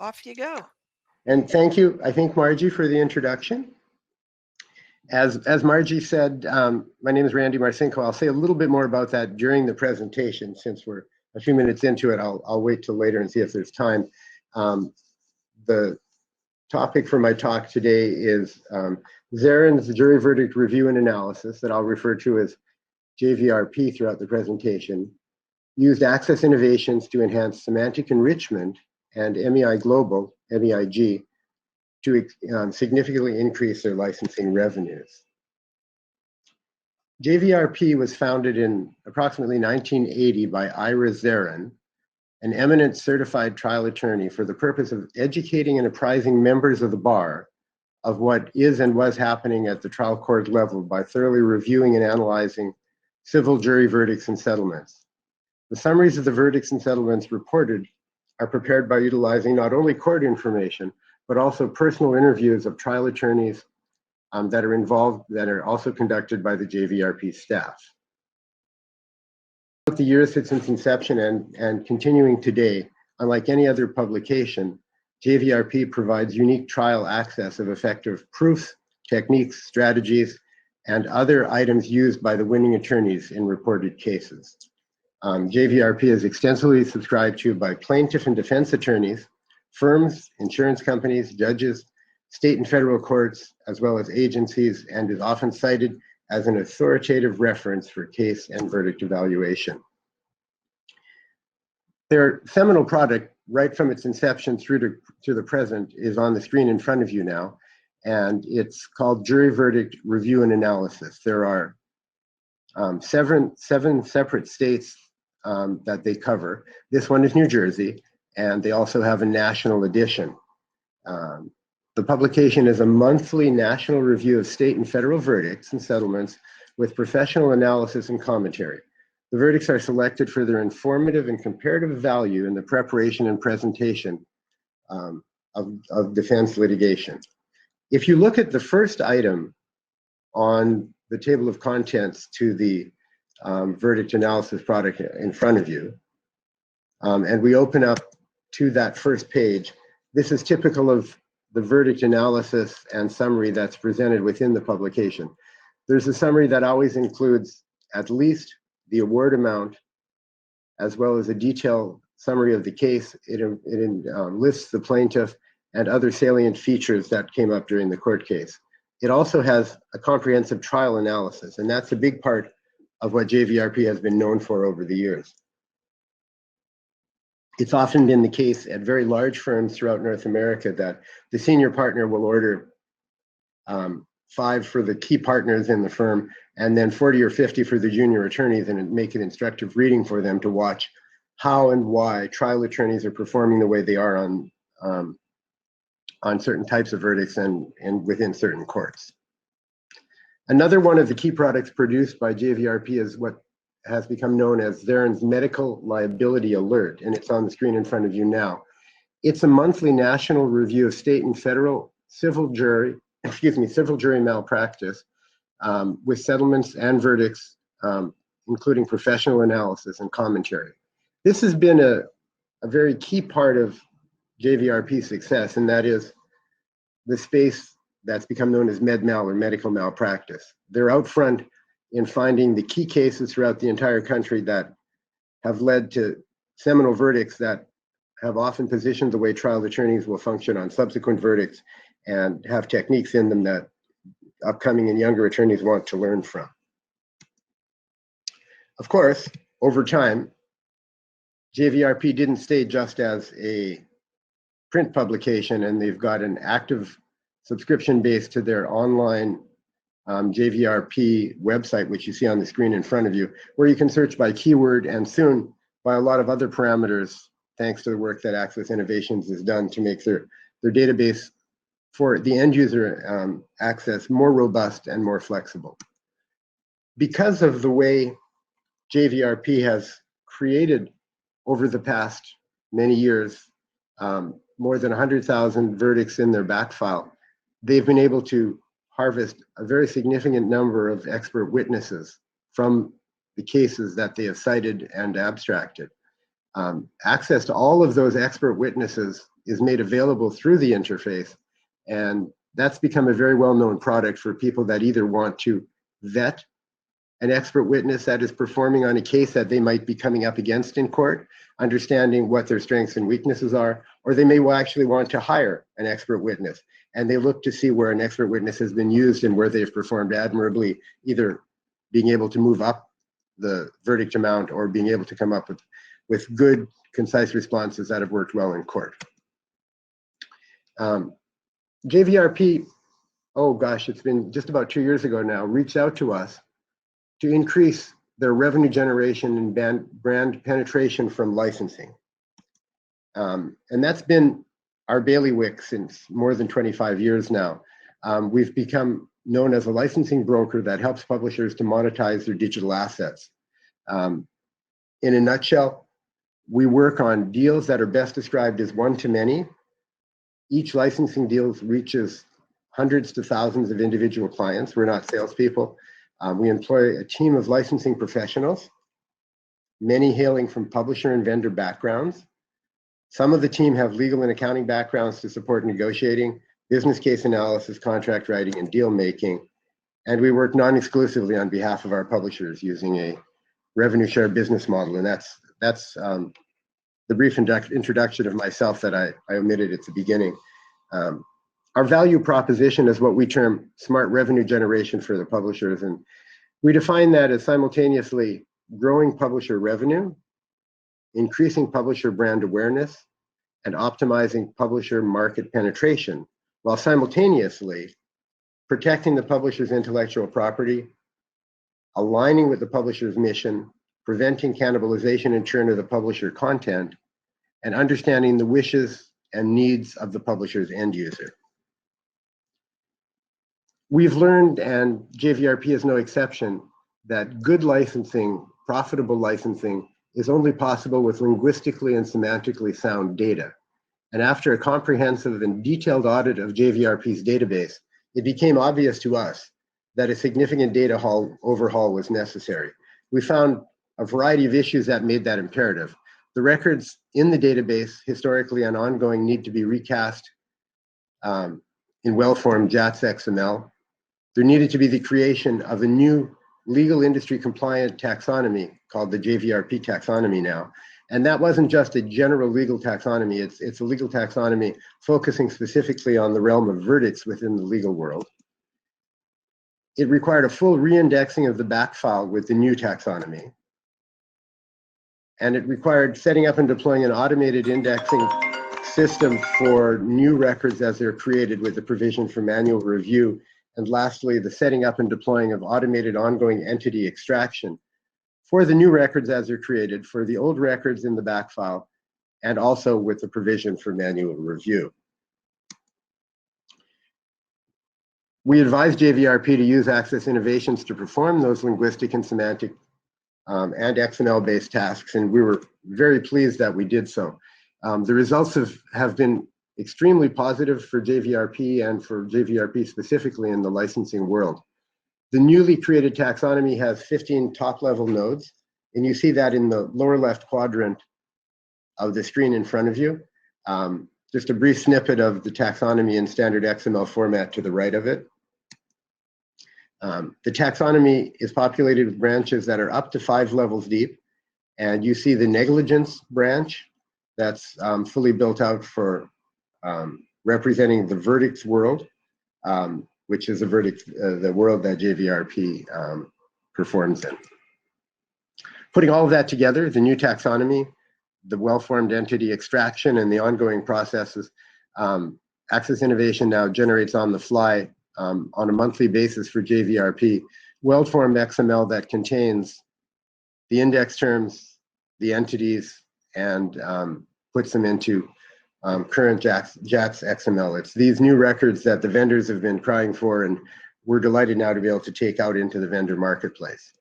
off you go. And thank you, I think, Margie, for the introduction. As Margie said, my name is Randy Marcinko. I'll say a little bit more about that during the presentation. Since we're a few minutes into it, I'll wait till later and see if there's time. The topic for my talk today is Zarin's jury verdict review and analysis, that I'll refer to as JVRP throughout the presentation, used access innovations to enhance semantic enrichment and MEI Global, MEIG, to significantly increase their licensing revenues. JVRP was founded in approximately 1980 by Ira Zarin, an eminent certified trial attorney, for the purpose of educating and apprising members of the bar of what is and was happening at the trial court level by thoroughly reviewing and analyzing civil jury verdicts and settlements. The summaries of the verdicts and settlements reported are prepared by utilizing not only court information, but also personal interviews of trial attorneys that are involved, that are also conducted by the JVRP staff. Throughout the years since its inception and continuing today, unlike any other publication, JVRP provides unique trial access of effective proofs, techniques, strategies, and other items used by the winning attorneys in reported cases. JVRP is extensively subscribed to by plaintiff and defense attorneys, firms, insurance companies, judges, state and federal courts, as well as agencies, and is often cited as an authoritative reference for case and verdict evaluation. Their seminal product, right from its inception through to the present, is on the screen in front of you now, and it's called Jury Verdict Review and Analysis. There are seven separate states that they cover. This one is New Jersey, and they also have a national edition. The publication is a monthly national review of state and federal verdicts and settlements with professional analysis and commentary. The verdicts are selected for their informative and comparative value in the preparation and presentation of defense litigation. If you look at the first item on the table of contents to the verdict analysis product in front of you, and we open up to that first page, this is typical of the verdict analysis and summary that's presented within the publication. There's a summary that always includes at least the award amount, as well as a detailed summary of the case. It lists the plaintiff and other salient features that came up during the court case. It also has a comprehensive trial analysis, and that's a big part of what JVRP has been known for over the years. It's often been the case at very large firms throughout North America that the senior partner will order 5 for the key partners in the firm, and then 40 or 50 for the junior attorneys, and make it instructive reading for them to watch how and why trial attorneys are performing the way they are on certain types of verdicts and within certain courts. Another one of the key products produced by JVRP is what has become known as Zarin's Medical Liability Alert, and it's on the screen in front of you now. It's a monthly national review of state and federal civil jury malpractice with settlements and verdicts, including professional analysis and commentary. This has been a very key part of JVRP's success, and that is the space that's become known as med-mal or medical malpractice. They're out front in finding the key cases throughout the entire country that have led to seminal verdicts that have often positioned the way trial attorneys will function on subsequent verdicts and have techniques in them that upcoming and younger attorneys want to learn from. Of course, over time, JVRP didn't stay just as a print publication, and they've got an active subscription base to their online JVRP website, which you see on the screen in front of you, where you can search by keyword and soon by a lot of other parameters, thanks to the work that Access Innovations has done to make their database for the end user access more robust and more flexible. Because of the way JVRP has created over the past many years more than 100,000 verdicts in their back file, they've been able to harvest a very significant number of expert witnesses from the cases that they have cited and abstracted. Access to all of those expert witnesses is made available through the interface. And that's become a very well-known product for people that either want to vet an expert witness that is performing on a case that they might be coming up against in court, understanding what their strengths and weaknesses are, or they may actually want to hire an expert witness. And they look to see where an expert witness has been used and where they've performed admirably, either being able to move up the verdict amount or being able to come up with good, concise responses that have worked well in court. JVRP, oh gosh, it's been just about 2 years ago now, reached out to us to increase their revenue generation and brand penetration from licensing. And that's been our bailiwick since more than 25 years now. We've become known as a licensing broker that helps publishers to monetize their digital assets. In a nutshell, we work on deals that are best described as one-to-many. Each licensing deal reaches hundreds to thousands of individual clients. We're not salespeople. We employ a team of licensing professionals, many hailing from publisher and vendor backgrounds. Some of the team have legal and accounting backgrounds to support negotiating, business case analysis, contract writing, and deal making. And we work non-exclusively on behalf of our publishers using a revenue share business model. And that's the brief introduction of myself that I omitted at the beginning. Our value proposition is what we term smart revenue generation for the publishers. And we define that as simultaneously growing publisher revenue, increasing publisher brand awareness, and optimizing publisher market penetration, while simultaneously protecting the publisher's intellectual property, aligning with the publisher's mission, preventing cannibalization and churn of the publisher content, and understanding the wishes and needs of the publisher's end user. We've learned, and JVRP is no exception, that good licensing, profitable licensing, is only possible with linguistically and semantically sound data. And after a comprehensive and detailed audit of JVRP's database, it became obvious to us that a significant data overhaul was necessary. We found a variety of issues that made that imperative. The records in the database, historically and ongoing, need to be recast in well-formed JATS XML. There needed to be the creation of a new legal industry compliant taxonomy called the JVRP taxonomy now. And that wasn't just a general legal taxonomy, it's a legal taxonomy focusing specifically on the realm of verdicts within the legal world. It required a full re-indexing of the back file with the new taxonomy. And it required setting up and deploying an automated indexing system for new records as they're created with the provision for manual review. And lastly, the setting up and deploying of automated ongoing entity extraction for the new records as they're created, for the old records in the back file, and also with the provision for manual review. We advise JVRP to use Access Innovations to perform those linguistic and semantic and XML-based tasks, and we were very pleased that we did so. The results have been extremely positive for JVRP and for JVRP specifically in the licensing world. The newly created taxonomy has 15 top-level nodes, and you see that in the lower left quadrant of the screen in front of you. Just a brief snippet of the taxonomy in standard XML format to the right of it. The taxonomy is populated with branches that are up to 5 levels deep, and you see the negligence branch that's fully built out for representing the verdicts world, which is the world that JVRP performs in. Putting all of that together, the new taxonomy, the well-formed entity extraction, and the ongoing processes, Access Innovation now generates on the fly on a monthly basis for JVRP, well-formed XML that contains the index terms, the entities, and puts them into current JATS XML. It's these new records that the vendors have been crying for, and we're delighted now to be able to take out into the vendor marketplace.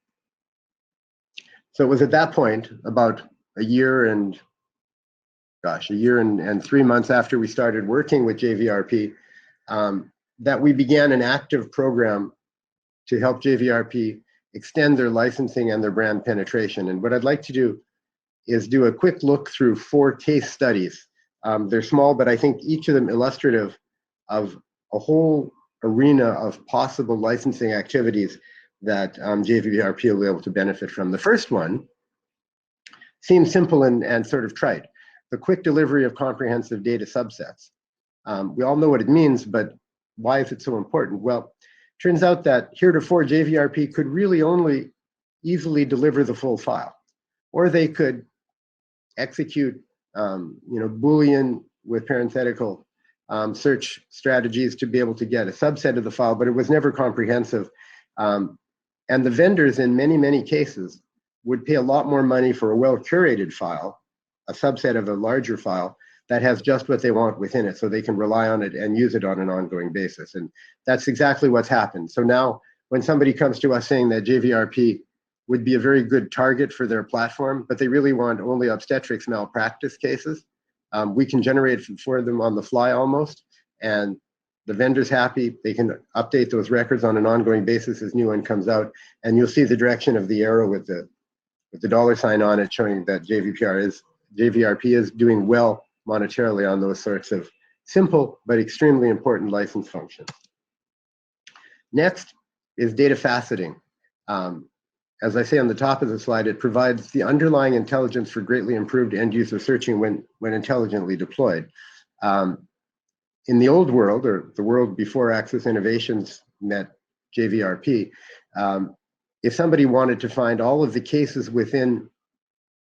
So it was at that point, about a year and 3 months after we started working with JVRP, that we began an active program to help JVRP extend their licensing and their brand penetration. And what I'd like to do is do a quick look through 4 case studies They're small, but I think each of them illustrative of a whole arena of possible licensing activities that JVRP will be able to benefit from. The first one seems simple and sort of trite. The quick delivery of comprehensive data subsets. We all know what it means, but why is it so important? Well, turns out that heretofore JVRP could really only easily deliver the full file, or they could execute Boolean with parenthetical search strategies to be able to get a subset of the file, but it was never comprehensive. And the vendors in many, many cases would pay a lot more money for a well-curated file, a subset of a larger file that has just what they want within it, so they can rely on it and use it on an ongoing basis. And that's exactly what's happened. So now when somebody comes to us saying that JVRP would be a very good target for their platform, but they really want only obstetrics malpractice cases, we can generate for them on the fly almost, and the vendor's happy. They can update those records on an ongoing basis as new one comes out, and you'll see the direction of the arrow with the dollar sign on it showing that JVRP is doing well monetarily on those sorts of simple but extremely important license functions. Next is data faceting. As I say on the top of the slide, it provides the underlying intelligence for greatly improved end-user searching when intelligently deployed. In the old world, or the world before Access Innovations met JVRP, if somebody wanted to find all of the cases within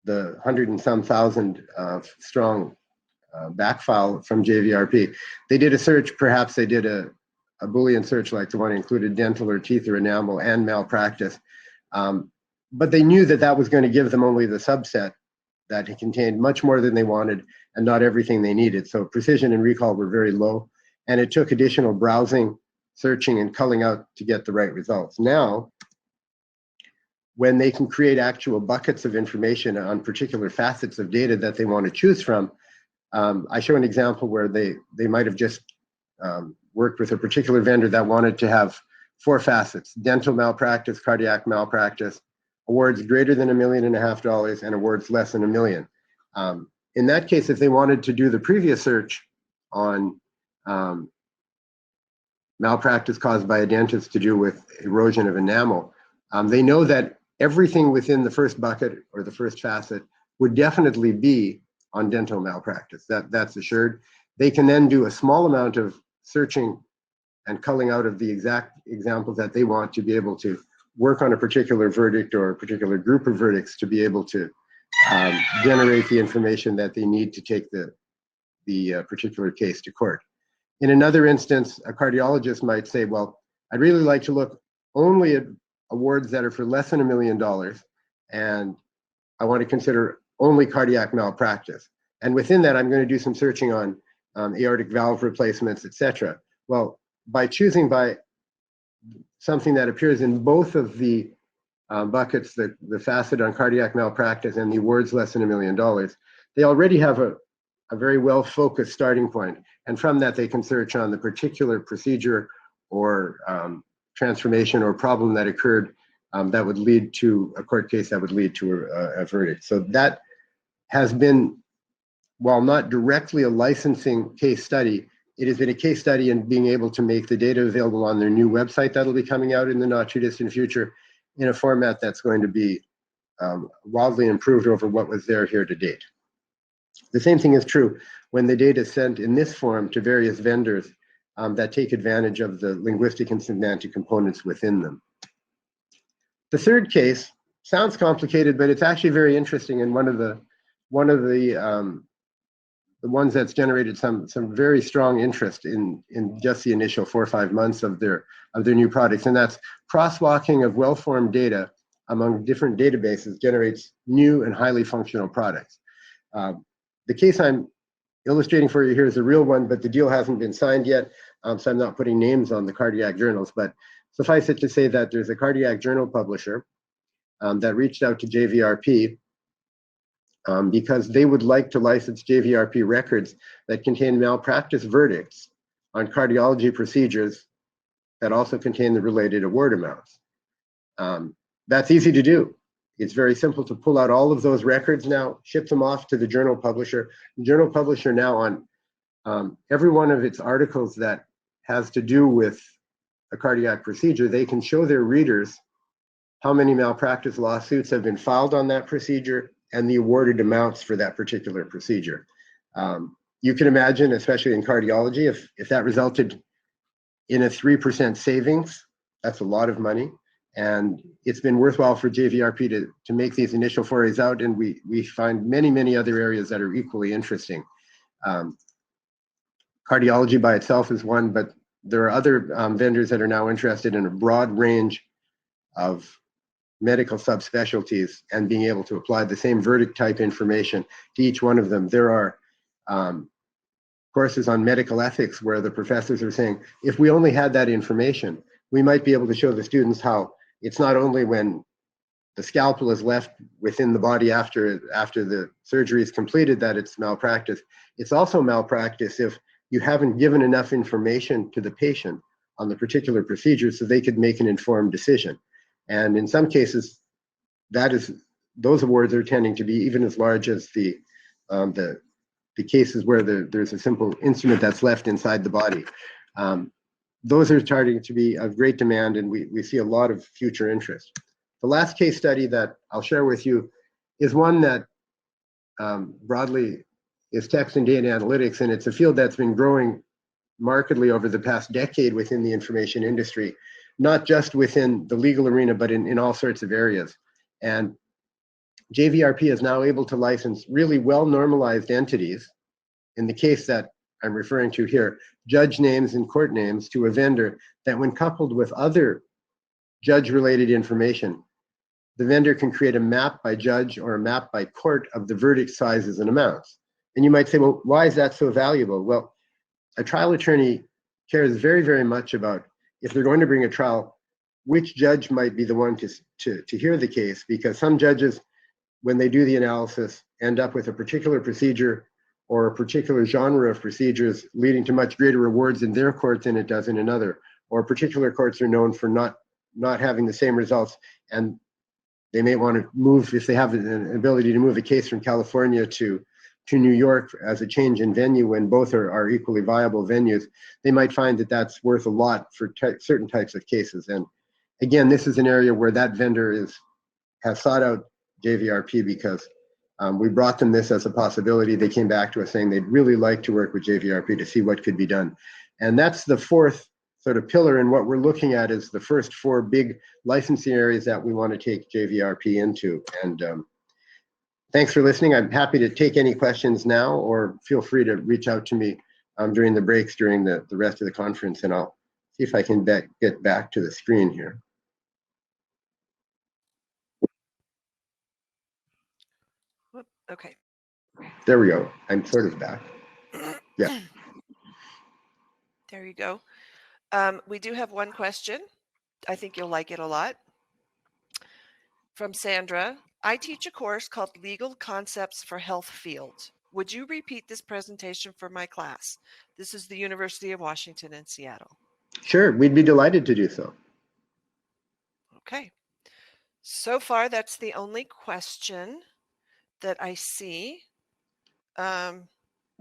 the 100 and some thousand strong backfile from JVRP, they did a search. Perhaps they did a Boolean search like the one included dental or teeth or enamel and malpractice. But they knew that that was going to give them only the subset that it contained much more than they wanted and not everything they needed. So precision and recall were very low, and it took additional browsing, searching, and culling out to get the right results. Now, when they can create actual buckets of information on particular facets of data that they want to choose from, I show an example where they might have just worked with a particular vendor that wanted to have 4 facets: dental malpractice, cardiac malpractice, awards greater than $1.5 million, and awards less than $1 million. In that case, if they wanted to do the previous search on malpractice caused by a dentist to do with erosion of enamel, they know that everything within the first bucket or the first facet would definitely be on dental malpractice. That's assured. They can then do a small amount of searching and culling out of the exact examples that they want to be able to work on a particular verdict or a particular group of verdicts to be able to generate the information that they need to take the particular case to court. In another instance, a cardiologist might say, well, I'd really like to look only at awards that are for less than $1 million, and I want to consider only cardiac malpractice. And within that, I'm going to do some searching on aortic valve replacements, etc. Well, by choosing by something that appears in both of the buckets, the facet on cardiac malpractice and the awards less than $1 million, they already have a very well-focused starting point. And from that, they can search on the particular procedure or transformation or problem that occurred that would lead to a court case that would lead to a verdict. So that has been, while not directly a licensing case study, it has been a case study in being able to make the data available on their new website that'll be coming out in the not too distant future in a format that's going to be wildly improved over what was there here to date. The same thing is true when the data is sent in this form to various vendors that take advantage of the linguistic and semantic components within them. The third case sounds complicated, but it's actually very interesting, and one of the ones that's generated some very strong interest in just the initial 4 or 5 months of their new products, and that's crosswalking of well-formed data among different databases generates new and highly functional products. The case I'm illustrating for you here is a real one, but the deal hasn't been signed yet, so I'm not putting names on the cardiac journals, but suffice it to say that there's a cardiac journal publisher that reached out to JVRP because they would like to license JVRP records that contain malpractice verdicts on cardiology procedures that also contain the related award amounts. That's easy to do. It's very simple to pull out all of those records now, ship them off to the journal publisher. The journal publisher now on every one of its articles that has to do with a cardiac procedure, they can show their readers how many malpractice lawsuits have been filed on that procedure and the awarded amounts for that particular procedure. You can imagine, especially in cardiology, if that resulted in a 3% savings, that's a lot of money. And it's been worthwhile for JVRP to make these initial forays out, and we find many, many other areas that are equally interesting. Cardiology by itself is one, but there are other vendors that are now interested in a broad range of medical subspecialties and being able to apply the same verdict type information to each one of them. There are courses on medical ethics where the professors are saying, if we only had that information, we might be able to show the students how it's not only when the scalpel is left within the body after the surgery is completed that it's malpractice. It's also malpractice if you haven't given enough information to the patient on the particular procedure so they could make an informed decision. And in some cases, those awards are tending to be even as large as the cases where there's a simple instrument that's left inside the body. Those are starting to be of great demand, and we see a lot of future interest. The last case study that I'll share with you is one that broadly is text and data analytics, and it's a field that's been growing markedly over the past decade within the information industry, not just within the legal arena, but in all sorts of areas. And JVRP is now able to license really well-normalized entities, in the case that I'm referring to here, judge names and court names, to a vendor that when coupled with other judge-related information, the vendor can create a map by judge or a map by court of the verdict sizes and amounts. And you might say, well, why is that so valuable? Well, a trial attorney cares very, very much about, if they're going to bring a trial, which judge might be the one to hear the case, because some judges, when they do the analysis, end up with a particular procedure or a particular genre of procedures leading to much greater rewards in their court than it does in another, or particular courts are known for not having the same results, and they may want to move, if they have an ability to move a case from California to New York as a change in venue when both are equally viable venues, they might find that that's worth a lot for certain types of cases. And again, this is an area where that vendor has sought out JVRP because we brought them this as a possibility. They came back to us saying they'd really like to work with JVRP to see what could be done. And that's the fourth sort of pillar, and what we're looking at is the first four big licensing areas that we want to take JVRP into. And thanks for listening. I'm happy to take any questions now, or feel free to reach out to me during the breaks during the rest of the conference, and I'll see if I can get back to the screen here. Okay. There we go. I'm sort of back. Yeah. There you go. We do have one question. I think you'll like it a lot. From Sandra. I teach a course called Legal Concepts for Health Field. Would you repeat this presentation for my class? This is the University of Washington in Seattle. Sure, we'd be delighted to do so. Okay. So far, that's the only question that I see. Well,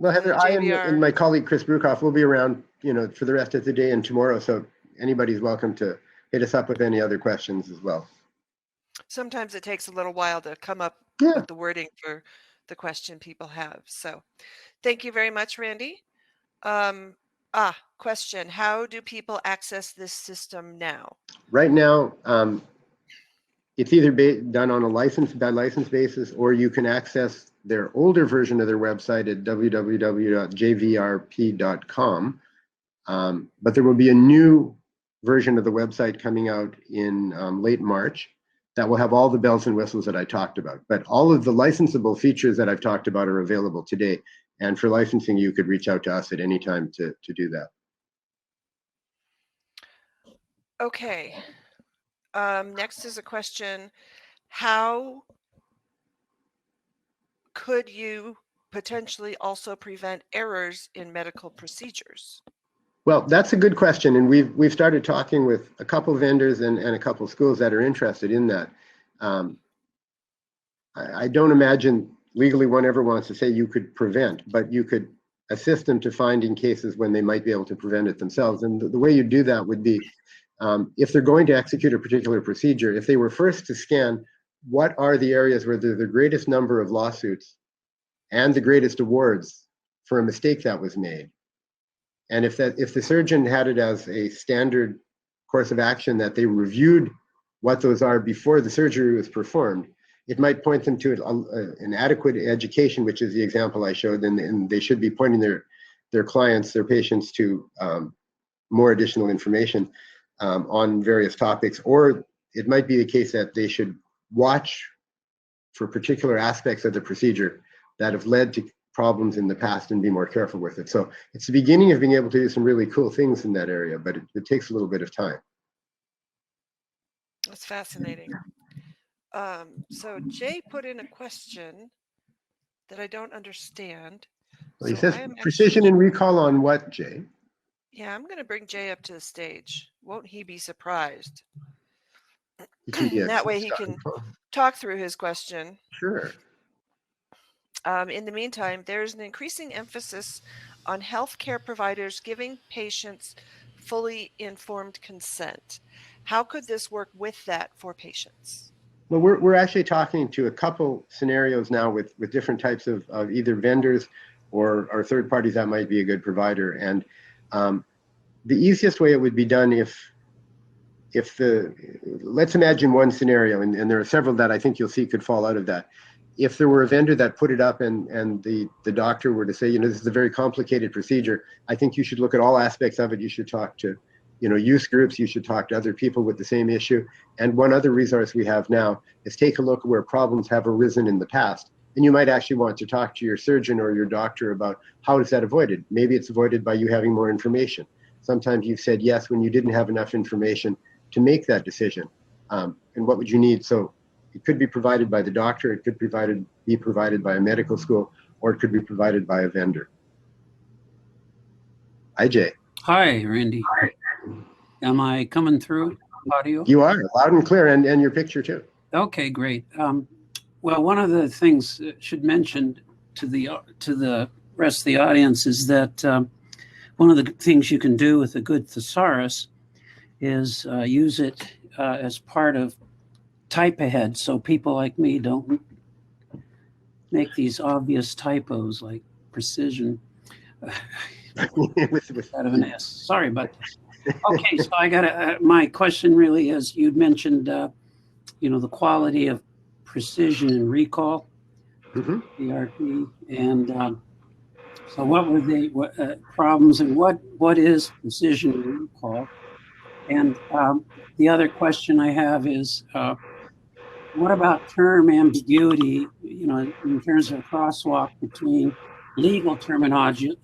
Heather, I and my colleague Chris Brukoff will be around, for the rest of the day and tomorrow. So anybody's welcome to hit us up with any other questions as well. Sometimes it takes a little while to come up with the wording for the question people have. So thank you very much, Randy. Question. How do people access this system now? Right now, it's either done on a license by license basis, or you can access their older version of their website at www.jvrp.com. But there will be a new version of the website coming out in late March that will have all the bells and whistles that I talked about. But all of the licensable features that I've talked about are available today. And for licensing, you could reach out to us at any time to do that. Okay. Next is a question. How could you potentially also prevent errors in medical procedures? Well, that's a good question, and we've started talking with a couple vendors and a couple schools that are interested in that. I don't imagine legally one ever wants to say you could prevent, but you could assist them to finding cases when they might be able to prevent it themselves. And the way you do that would be, if they're going to execute a particular procedure, if they were first to scan what are the areas where there's the greatest number of lawsuits and the greatest awards for a mistake that was made. And if the surgeon had it as a standard course of action that they reviewed what those are before the surgery was performed, it might point them to an adequate education, which is the example I showed, and they should be pointing their clients, their patients to more additional information on various topics. Or it might be the case that they should watch for particular aspects of the procedure that have led to problems in the past and be more careful with it. So it's the beginning of being able to do some really cool things in that area, but it takes a little bit of time. That's fascinating. So Jay put in a question that I don't understand. Well, he So says precision and recall on what, Jay? Yeah, I'm going to bring Jay up to the stage. Won't he be surprised? That way he can talk through his question. Sure. In the meantime, there is an increasing emphasis on healthcare providers giving patients fully informed consent. How could this work with that for patients? Well, we're actually talking to a couple scenarios now with different types of either vendors or third parties that might be a good provider. And the easiest way it would be done let's imagine one scenario, and there are several that I think you'll see could fall out of that. If there were a vendor that put it up and the doctor were to say, this is a very complicated procedure, I think you should look at all aspects of it. You should talk to use groups, you should talk to other people with the same issue. And one other resource we have now is take a look at where problems have arisen in the past. And you might actually want to talk to your surgeon or your doctor about how is that avoided. Maybe it's avoided by you having more information. Sometimes you've said yes when you didn't have enough information to make that decision. And what would you need? So it could be provided by the doctor, it could be provided by a medical school, or it could be provided by a vendor. Hi, Jay. Hi, Randy. Am I coming through audio? You are, loud and clear, and your picture too. Okay, great. Well, one of the things I should mention to the rest of the audience is that one of the things you can do with a good thesaurus is use it as part of type ahead, so people like me don't make these obvious typos like precision out of an S. Sorry about this. Okay, so I got my question really is, you'd mentioned the quality of precision and recall, ERP, and so what were the problems, and what is precision and recall? And the other question I have is, what about term ambiguity, in terms of crosswalk between legal terminology,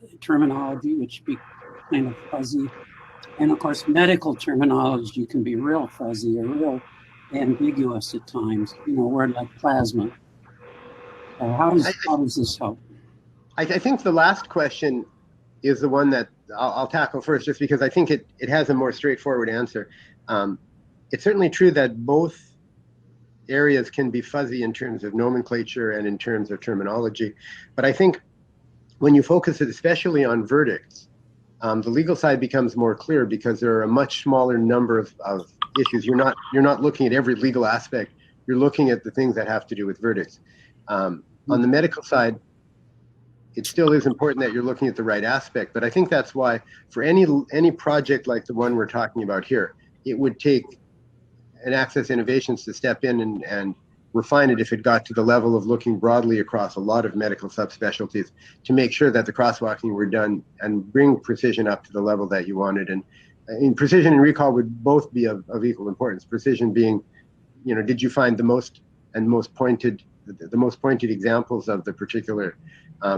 which be kind of fuzzy, and of course medical terminology can be real fuzzy or real ambiguous at times, a word like plasma. How does this help? I think the last question is the one that I'll tackle first, just because I think it has a more straightforward answer. It's certainly true that both areas can be fuzzy in terms of nomenclature and in terms of terminology, but I think when you focus it especially on verdicts, the legal side becomes more clear because there are a much smaller number of issues. You're not looking at every legal aspect. You're looking at the things that have to do with verdicts. On the medical side, it still is important that you're looking at the right aspect, but I think that's why for any project like the one we're talking about here, it would take an Access Innovations to step in and refine it if it got to the level of looking broadly across a lot of medical subspecialties to make sure that the crosswalking were done and bring precision up to the level that you wanted. And precision and recall would both be of equal importance. Precision being, did you find the most pointed examples of the particular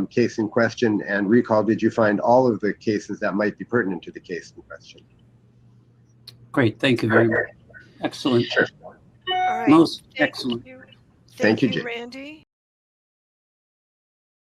case in question, and recall, did you find all of the cases that might be pertinent to the case in question? Great, thank you very much. Excellent. Sure. All right. Most excellent. Thank you, Jay. Randy.